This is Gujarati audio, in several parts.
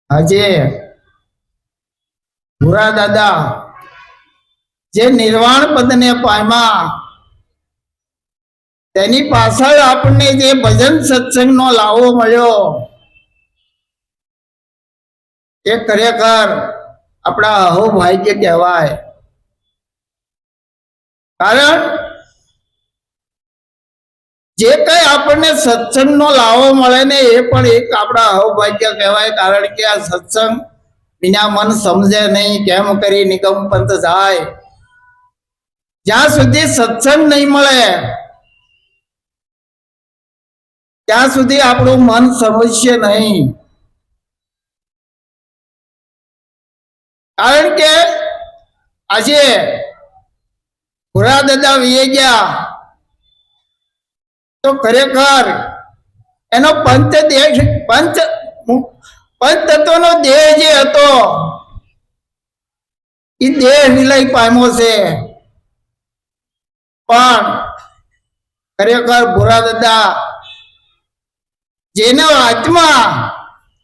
આજે ભૂરા દાદા જે નિર્વાણ પદને પામ્યા તેની પાછળ આપણને જે ભજન સત્સંગનો લાવો મળ્યો એ ખરેખર આપણા અહોભાગ્ય કહેવાય। કારણ જે કઈ આપણને સત્સંગનો લાવો મળે ને એ પણ એક આપણા અહોભાગ્ય કહેવાય। કારણ કે આ સત્સંગ વિના મન સમજે નહીં, કેમ કરી નિગમ પંથ જાય। જ્યાં સુધી સત્સંગ નહીં મળે ત્યાં સુધી આપણું મન સમજશે નહીં। કારણ કે આજે ભૂરા દાદા વી ગયા તો ખરેખર એનો પંચ તત્વનો દેહ જે હતો એ દેહ વિલય પામ્યો છે। પણ ખરેખર ભૂરા દાદા જેનો આત્મા,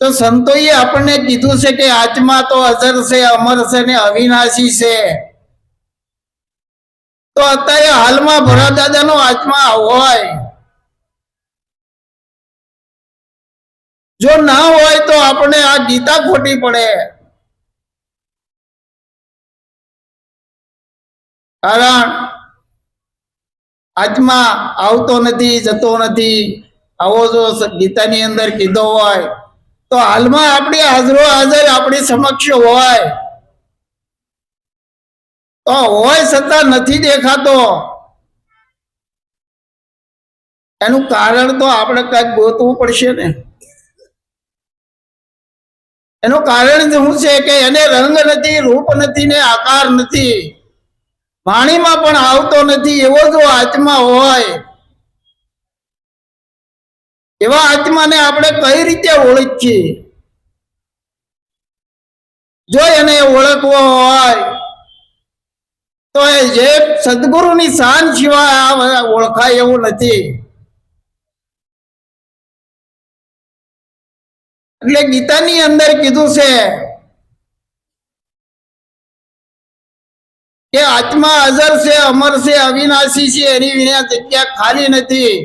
તો સંતોએ આપણને કીધું છે કે આત્મા તો અજર છે, અમર છે ને અવિનાશી છે। તો અત્યારે હાલમાં ભૂરા દાદાનો આત્મા હોય, જો ના હોય તો આપણે આ ગીતા ખોટી પડે। કારણ આત્મા આવતો નથી, જતો નથી, આવો જો ગીતાની અંદર કીધો હોય તો હાલમાં આપણી હાજરો હાજર આપણી સમક્ષ હોય, તો હોય છતાં નથી દેખાતો, એનું કારણ તો આપણે કઈક ગોતવું પડશે ને। એનું કારણ શું છે કે એને રંગ નથી, રૂપ નથી ને આકાર નથી, વાણીમાં પણ આવતો નથી। એવો જો આત્મા હોય, એવા આત્માને આપણે કઈ રીતે ઓળખીએ? જો એને ઓળખવો હોય તો એ જે સદગુરુની શાન સિવાય ઓળખાય એવું નથી। એટલે ગીતાની અંદર કીધું છે કે આત્મા અજર છે, અમર છે, અવિનાશી છે, એની વિના જગ્યા ખાલી નથી।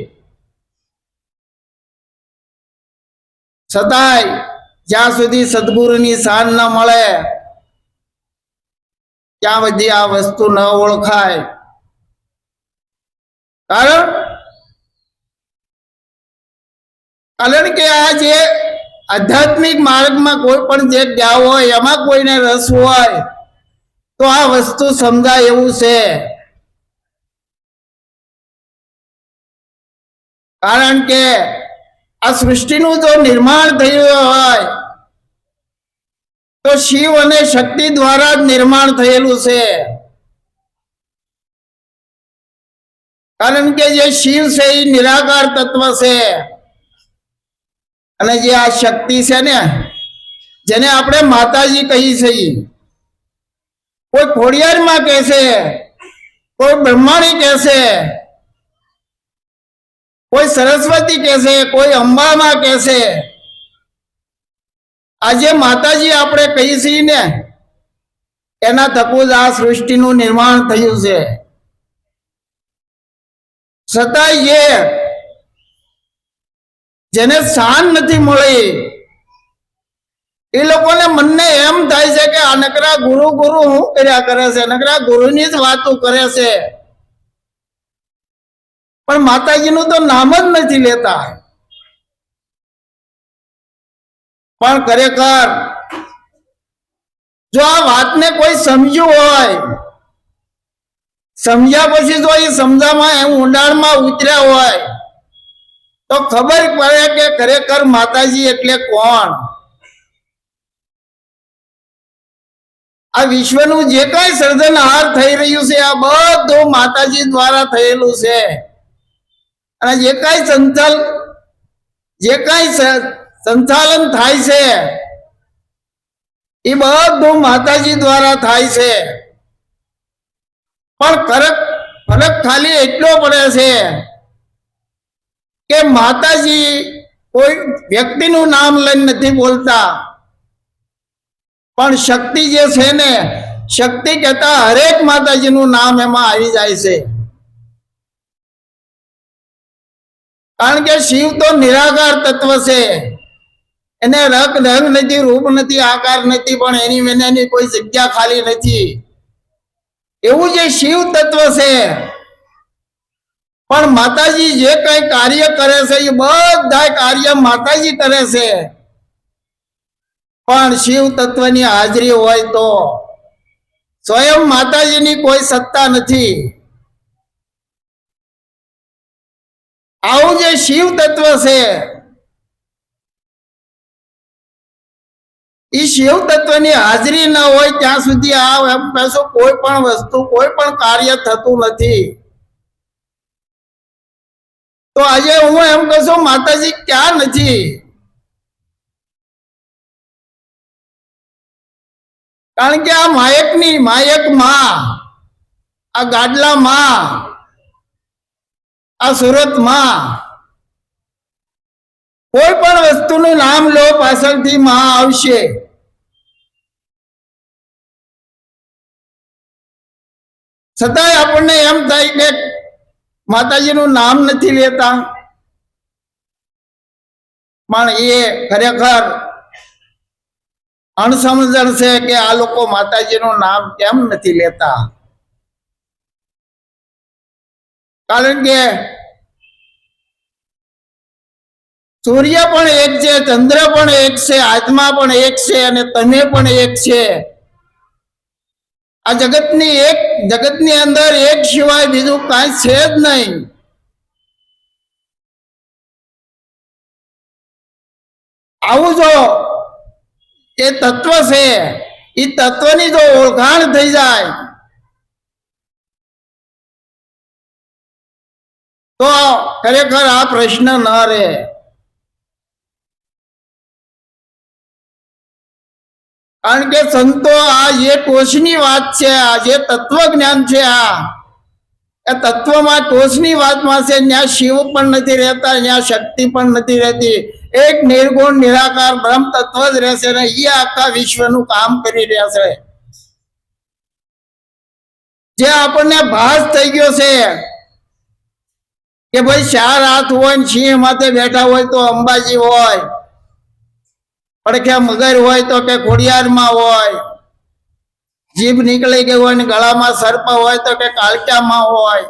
છતાંય જ્યાં સુધી સદગુરુની શાન ન મળે ત્યાં બધી આ વસ્તુ ન ઓળખાય। કારણ કે આ જે આધ્યાત્મિક માર્ગમાં કોઈ પણ જે ગયા હોય એમાં કોઈને રસ હોય તો આ વસ્તુ સમજાય એવું છે। કારણ કે આ સૃષ્ટિનું જો નિર્માણ થયું હોય તો શિવ અને શક્તિ દ્વારા જ નિર્માણ થયેલું છે। કારણ કે જે શિવ છે એ નિરાકાર તત્વ છે, અને જે આ શક્તિ છે ને, જેને આપણે માતાજી કહી છીએ, કોઈ ખોડિયારમાં કહેશે, કોઈ બ્રહ્માણી કહેશે, કોઈ સરસ્વતી કહેશે, કોઈ અંબામાં કહેશે। આજે માતાજી આપણે કહીએ છીએ ને, એના થકી જ આ સૃષ્ટિનું નિર્માણ થયું છે। છતાંય જેને શાન નથી મળી એ લોકોને મનને એમ થાય છે કે આ નકરા ગુરુ ગુરુ શું કર્યા કરે છે, નકરા ગુરુની જ વાતો કરે છે, પણ માતાજીનું તો નામ જ નથી લેતા। પણ ખરેખર જો આ વાતને કોઈ સમજ્યું હોય, સમજ્યા પછી જો એ સમજામાં એમ ઊંડાણમાં ઉતર્યા હોય તો ખબર પડે કે ખરેખર માતાજી એટલે કોણ। આ વિશ્વનું જે કઈ સર્જનહાર થઈ રહ્યું છે આ બધું માતાજી દ્વારા થયેલું છે, અને જે કઈ સંચાલન થાય છે એ બધું માતાજી દ્વારા થાય છે। પણ ફરક ખાલી એટલો પડે છે કે માતાજી કોઈ વ્યક્તિનું નામ લઈને નથી બોલતા, પણ શક્તિ જે છે ને, શક્તિ કહેતા હરેક માતાજીનું નામ એમાં આવી જાય છે. કારણ કે શિવ તો નિરાકાર તત્વ છે. એને રંગ નથી, રૂપ નથી, આકાર નથી, પણ એની વિનાની કોઈ જગ્યા ખાલી નથી. એવું જે શિવ તત્વ છે. પણ માતાજી જે કઈ કાર્ય કરે છે એ બધા કાર્ય માતાજી કરે છે. પણ શિવ તત્વની હાજરી હોય તો સ્વયં માતાજીની કોઈ સત્તા નથી. આવું જે શિવ તત્વ છે, એ શિવ તત્વની હાજરી ન હોય ત્યાં સુધી આ એમ કહેશો કોઈ પણ વસ્તુ, કોઈ પણ કાર્ય થતું નથી. તો આજે હું એમ કહેશું માતાજી ક્યાં નથી? કારણ કે આ માયકની માયક માં, આ ગાડલા માં, આ સુરત માં કોઈ પણ વસ્તુનું નામ લો પાછળથી માં આવશે. છતાંય આપણને એમ થાય કે માતાજીનું નામ નથી લેતા. પણ એ ખરેખર અણસમજણ છે કે આ લોકો માતાજીનું નામ કેમ નથી લેતા. કારણ કે સૂર્ય પણ એક છે, ચંદ્ર પણ એક છે, આત્મા પણ એક છે, અને તમે પણ એક છે. આ જગતની અંદર એક સિવાય બીજું કાંઈ છે જ નહીં. આવું જો એ તત્વ છે, એ તત્વની જો ઓળખાણ થઈ જાય તો ખરેખર આ પ્રશ્ન ન રહે. કારણ કે સંતો આ જે ટોચની વાત છે, આ જે તત્વ જ્ઞાન છે, આ તત્વમાં ટોચની વાતમાં છે. ત્યાં શિવ પણ નથી રહેતા, ત્યાં શક્તિ પણ નથી રહેતી. એક નિર્ગુણ નિરાકાર બ્રહ્મ તત્વ જ રહેશે ને એ આખા વિશ્વનું કામ કરી રહ્યા છે. જે આપણને ભાસ થઈ ગયો છે કે ભાઈ 4 હાથ હોય ને સિંહ માથે બેઠા હોય તો અંબાજી હોય, પડખે મગર હોય તો કે ખોડિયારમાં હોય, જીભ નીકળી ગઈ હોય ને ગળામાં સર્પ હોય તો કે કાળક્યામાં હોય.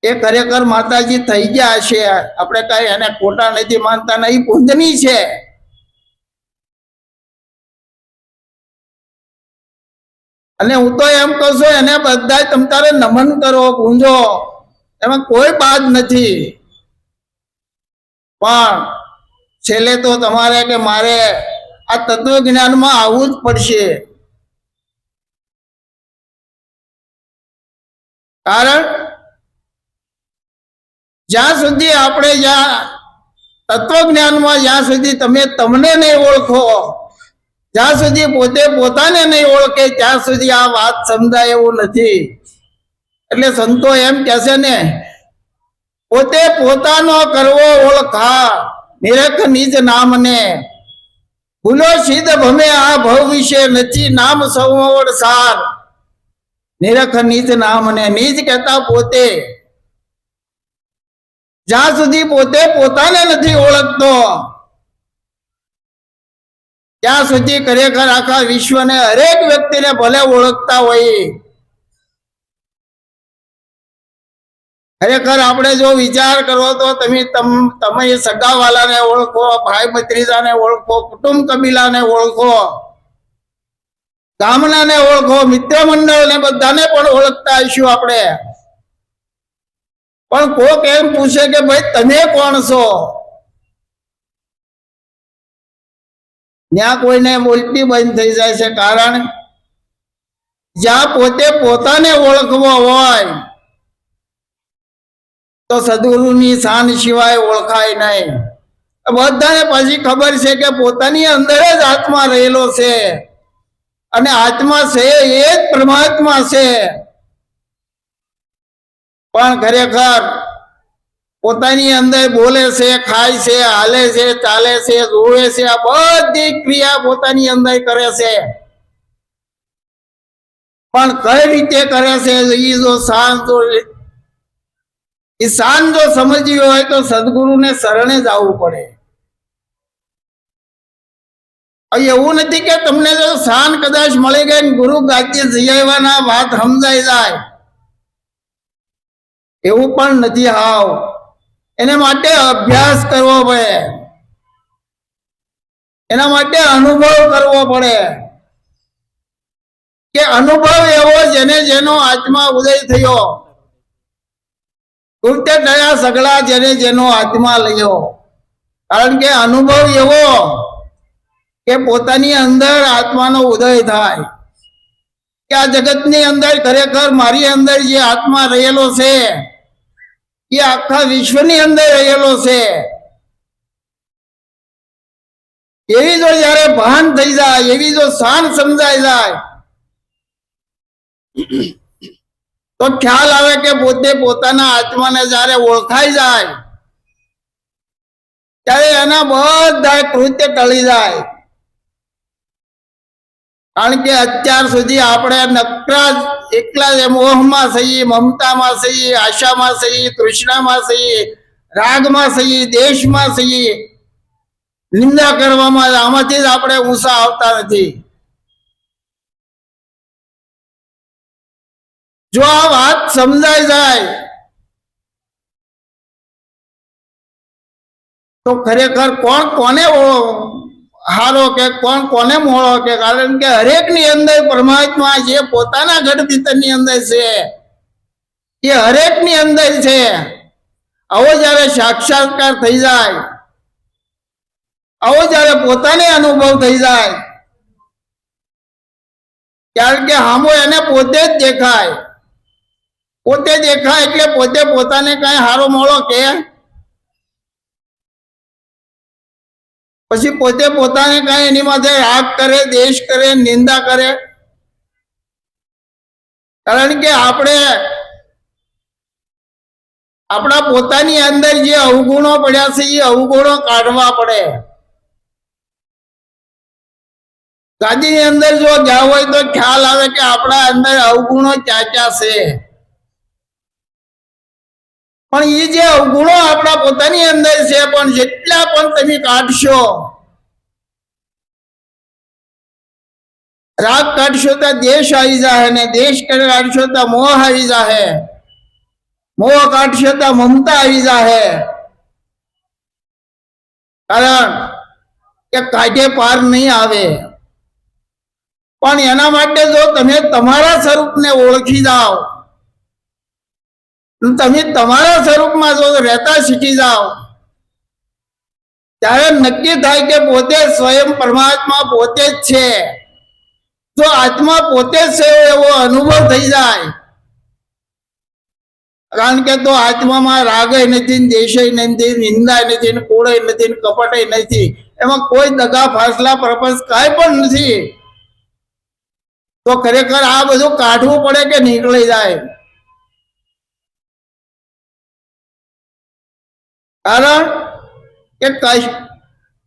એ ખરેખર માતાજી થઈ ગયા છે. આપણે કઈ એને ખોટા નથી માનતા, ને એ પૂંજની છે. અને હું તો એમ કહું છું એને બધા તમ તારે નમન કરો, પૂંજો, એમાં કોઈ બાદ નથી. પણ છેલ્લે તો તમારે કે મારે આ તત્વ જ્ઞાનમાં આવવું જ પડશે. કારણ જ્યાં સુધી આપણે તત્વ જ્ઞાનમાં જ્યાં સુધી તમને નહીં ઓળખો, જ્યાં સુધી પોતે પોતાને નહીં ઓળખે ત્યાં સુધી આ વાત સમજાય એવું નથી. એટલે સંતો એમ કહે છે ને, પોતે પોતાનો કરવો ઓળખા, નિરખ નિજ નામને, ભૂલો સિદ્ધ ભમે આ ભવ વિશે નથી, નામ સંવડ સાર, નિરખ નિજ નામને. નિજ કહેતા પોતે. જ્યાં સુધી પોતે પોતાને નથી ઓળખતો ત્યાં સુધી ખરેખર આખા વિશ્વને, હરેક વ્યક્તિને ભલે ઓળખતા હોય, ખરેખર આપણે જો વિચાર કરો તો તમે સગાવાલાને ઓળખો, ભાઈ ભત્રીજાને ઓળખો, કુટુંબ કબીલાને ઓળખો, ગામડાને ઓળખો, મિત્ર મંડળને બધાને પણ ઓળખતા હશું આપણે. પણ કોક એમ પૂછે કે ભાઈ તમે કોણ છો? ત્યાં કોઈને બોલતી બંધ થઈ જાય છે. કારણ જ્યાં પોતે પોતાને ઓળખવો હોય તો સદગુરુની શાન સિવાય ઓળખાય નહીં. બધાને પછી ખબર છે કે પોતાની અંદર જ આત્મા રહેલો છે, અને આત્મા છે એ જ પરમાત્મા છે. પણ ખરેખર પોતાની અંદર બોલે છે, ખાય છે, હાલે છે, ચાલે છે, જોવે છે, આ બધી ક્રિયા પોતાની અંદર કરે છે. પણ કઈ રીતે કરે છે એ જો શાન જો સમજવી હોય તો સદગુરુને શરણે જ આવવું પડે. એવું નથી કે તમને જો શાન કદાચ મળી ગઈ ગુરુ ગાદ્ય જઈ આવ્યાના વાત સમજાઈ જાય, એવું પણ નથી. હાવ એને માટે અભ્યાસ કરવો પડે, એના માટે અનુભવ કરવો પડે. કે અનુભવ એવો જેને જેનો આત્મા ઉદય થયો, કૃત્ય દયા સગળા જેને જેનો આત્મા લયો. કારણ કે અનુભવ એવો કે પોતાની અંદર આત્માનો ઉદય થાય કે આ જગતની અંદર ખરેખર મારી અંદર જે આત્મા રહેલો છે એ આખા વિશ્વની અંદર રહેલો છે. એવી જો જયારે ભાન થઈ જાય, એવી જો શાન સમજાઈ જાય તો ખ્યાલ આવે કે પોતે પોતાના આત્માને જયારે ઓળખાઈ જાય ત્યારે એના બધા કૃત્ય ટળી જાય. કારણ કે અત્યાર સુધી આપણે નકરા એકલા જ મોહમાં છીએ, મમતામાં છીએ, આશામાં છીએ, તૃષ્ણામાં છીએ, રાગમાં છીએ, દેશમાં છીએ, નિંદા કરવામાં, આમાંથી જ આપણે ઊંચા આવતા નથી. જો આ વાત સમજાઈ જાય તો ખરેખર કોણ કોને હારો કે કોણ કોને મોળો કે. કારણ કે હરેક ની અંદર પરમાત્મા જે પોતાના ઘટ ભીતર ની અંદર છે એ હરેક ની અંદર છે. આવો જયારે સાક્ષાત્કાર થઈ જાય, આવો જયારે પોતાને અનુભવ થઈ જાય, કારણ કે હામો એને પોતે જ દેખાય. પોતે દેખાય એટલે પોતે પોતાને કઈ હારો મોળો કે પછી પોતે પોતાને કઈ એની માથે રાગ કરે, દેશ કરે, નિંદા કરે. કારણ કે આપણે આપણા પોતાની અંદર જે અવગુણો પડ્યા છે એ અવગુણો કાઢવા પડે. ગાદીની અંદર જો ગયા હોય તો ખ્યાલ આવે કે આપણા અંદર અવગુણો ક્યાં ક્યાં છે. પણ એ જે અવગુણો આપણા પોતાની અંદર છે, પણ જેટલા પણ તમે કાઢશો, રાગ કાઢશો તો દેશ આવી જાય, ને દેશ કાઢશો તો મોહ આવી જાય, મોહ કાઢશો તો મમતા આવી જાય. કારણ કે કાઢે પાર નહીં આવે. પણ એના માટે જો તમે તમારા સ્વરૂપને ઓળખી જાઓ, તમે તમારા સ્વરૂપમાં જો રહેતા શીખી જાઓ, ત્યારે નક્કી થાય કે પોતે સ્વયં પરમાત્મા પોતે જ છે. જો આત્મા પોતે જ છે એવો અનુભવ થઈ જાય. કારણ કે તો આત્મામાં રાગય નથી, દેશય નથી, નિંદા નથી, કોળય નથી, કપટય નથી, એમાં કોઈ દગા ફાસલા પ્રપંચ કાંઈ પણ નથી. તો ખરેખર આ બધું કાઢવું પડે કે નીકળી જાય. કારણ કે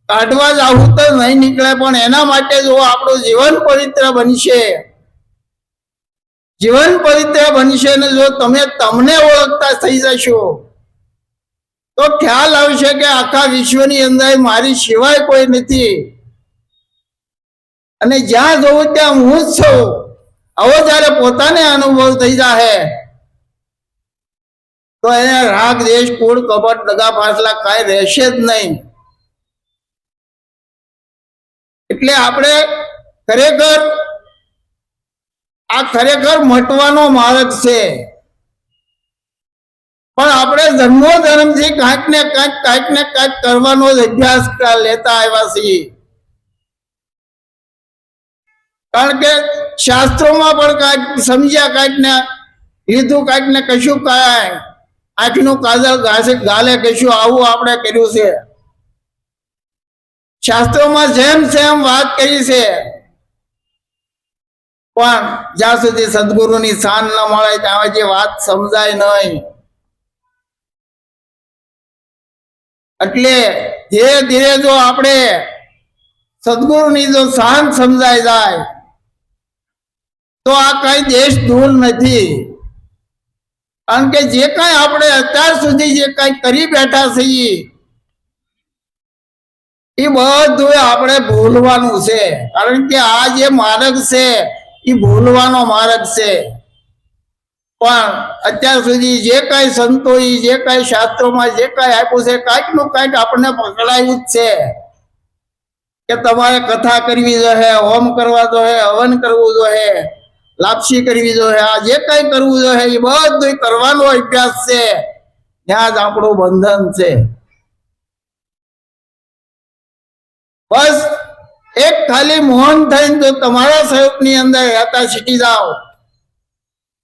કાઢવા જ આવું તો નહીં નીકળે. પણ એના માટે જો આપણું જીવન પવિત્ર બનશે, જીવન પવિત્ર બનશે ને જો તમે તમને ઓળખતા થઈ જશો તો ખ્યાલ આવશે કે આખા વિશ્વની અંદર મારી સિવાય કોઈ નથી, અને જ્યાં જવું ત્યાં હું જ છું. આવો જયારે પોતાને અનુભવ થઈ જાય તો એને રાગ, દેશ, કૂળ, કપટ, દગા ફાસલા કાંઈ રહેશે જ નહીં. એટલે આપણે ખરેખર આ ખરેખર મટવાનો માર્ગ છે. પણ આપણે જન્મો જન્મથી કાંઈક ને કાંઈક કરવાનો જ અભ્યાસ લેતા આવ્યા છીએ. કારણ કે શાસ્ત્રોમાં પણ કાંઈક સમજ્યા, કાંઈક ને લીધું, કાંઈક ને કશું કાંઈ આંખનું કાજલ ગાલે કશું આવું આપણે કર્યું છે. શાસ્ત્રોમાં જેમ સેમ વાત કરી છે, પણ જ્યાં સુધી સદગુરુની શાન ન મળે ત્યાં જે વાત સમજાય નહીં. એટલે ધીરે ધીરે જો આપણે સદગુરુની જો શાન સમજાઈ જાય તો આ કઈ દેશ ધૂળ નથી. કારણ કે જે કઈ આપણે અત્યાર સુધી જે કઈ કરી બેઠા છીએ એ બધું આપણે ભૂલવાનું છે. કારણ કે આ જે માર્ગ છે એ ભૂલવાનો માર્ગ છે. પણ અત્યાર સુધી જે કઈ સંતોએ જે કઈ શાસ્ત્રોમાં જે કઈ આપ્યું છે કાંઈક નું કાંઈક આપણને પકડાયું જ છે કે તમારે કથા કરવી જોઈએ, હોમ કરવા જોઈએ, હવન કરવું જોઈએ, લાપસી કરવી જોઈએ, આ જે કઈ કરવું જોઈએ એ બધું કરવાનો અભ્યાસ છે. ત્યાં જ આપણું બંધન છે. બસ એક ખાલી મૌન થઈને જો તમારા સ્વરૂપની અંદર રહેતા શીખી જાઓ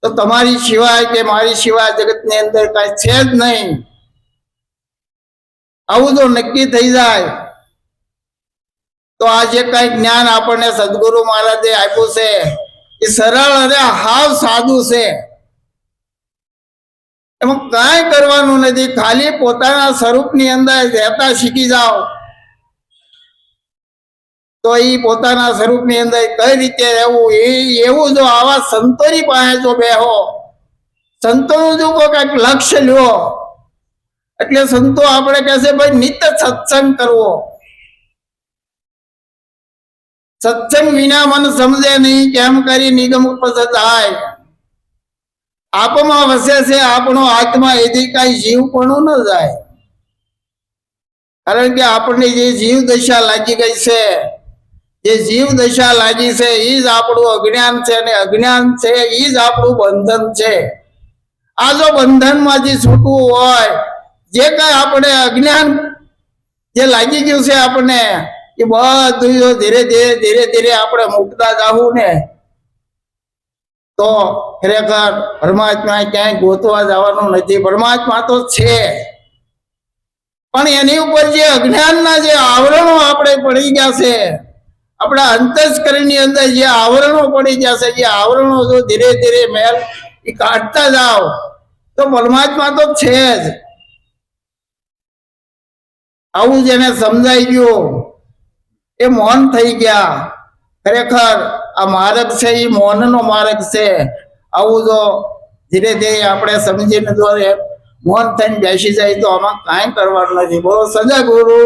તો તમારી સિવાય કે મારી સિવાય જગતની અંદર કાંઈ છે જ નહીં. આવું જો નક્કી થઈ જાય તો આ જે કઈ જ્ઞાન આપણને સદગુરુ મહારાજે આપ્યું છે એ સરળ અને હાવ સાદું છે. એમાં કાંઈ કરવાનું નથી. ખાલી પોતાના સ્વરૂપની અંદર રહેતા શીખી જાઓ તો એ પોતાના સ્વરૂપની અંદર કઈ રીતે રહેવું એવું જો આવા સંતોની પાસે જો બેહો, સંતોનું જો કંઈક લક્ષ્ય લ્યો એટલે સંતો આપણે કહેશે ભાઈ નિત્ય સત્સંગ કરવો. સત્સંગ વિના મન સમજે નહીં, કેમ કરી નિગમ ઉપજ થાય. આપમાં વસે છે આપણો આત્મા, એથી કઈ જીવ પણ ન જાય. કારણ કે આપણને જે જીવ દશા લાગી ગઈ છે, જે જીવ દશા લાગી છે એ જ આપણું અજ્ઞાન છે, અને અજ્ઞાન છે એ જ આપણું બંધન છે. આ જો બંધન માંથી છૂટવું હોય, જે કઈ આપણે અજ્ઞાન જે લાગી ગયું છે આપણને એ બધું ધીરે ધીરે આપણે મુકતા જાવું ને તો ખરેખર પરમાત્મા ક્યાંય ગોતવા જવાનું નથી. પરમાત્મા તો છે, પણ એની ઉપર જે અજ્ઞાનના જે આવરણો આપણે પડી ગયા છે, આપણા અંતસ્કરણની અંદર જે આવરણો પડી ગયા છે, જે આવરણો જો ધીરે ધીરે મેલ એ કાઢતા જાઓ તો પરમાત્મા તો છે જ. આવું જેને સમજાઈ ગયું એ મૌન થઈ ગયા. ખરેખર આ માર્ગ છે એ મૌનનો માર્ગ છે. આવું જો ધીરે ધીરે આપણે સમજીને જો મૌન થઈને બેસી જાય તો આમાં કાંઈ કરવાનું નથી. બોલો સદગુરુ.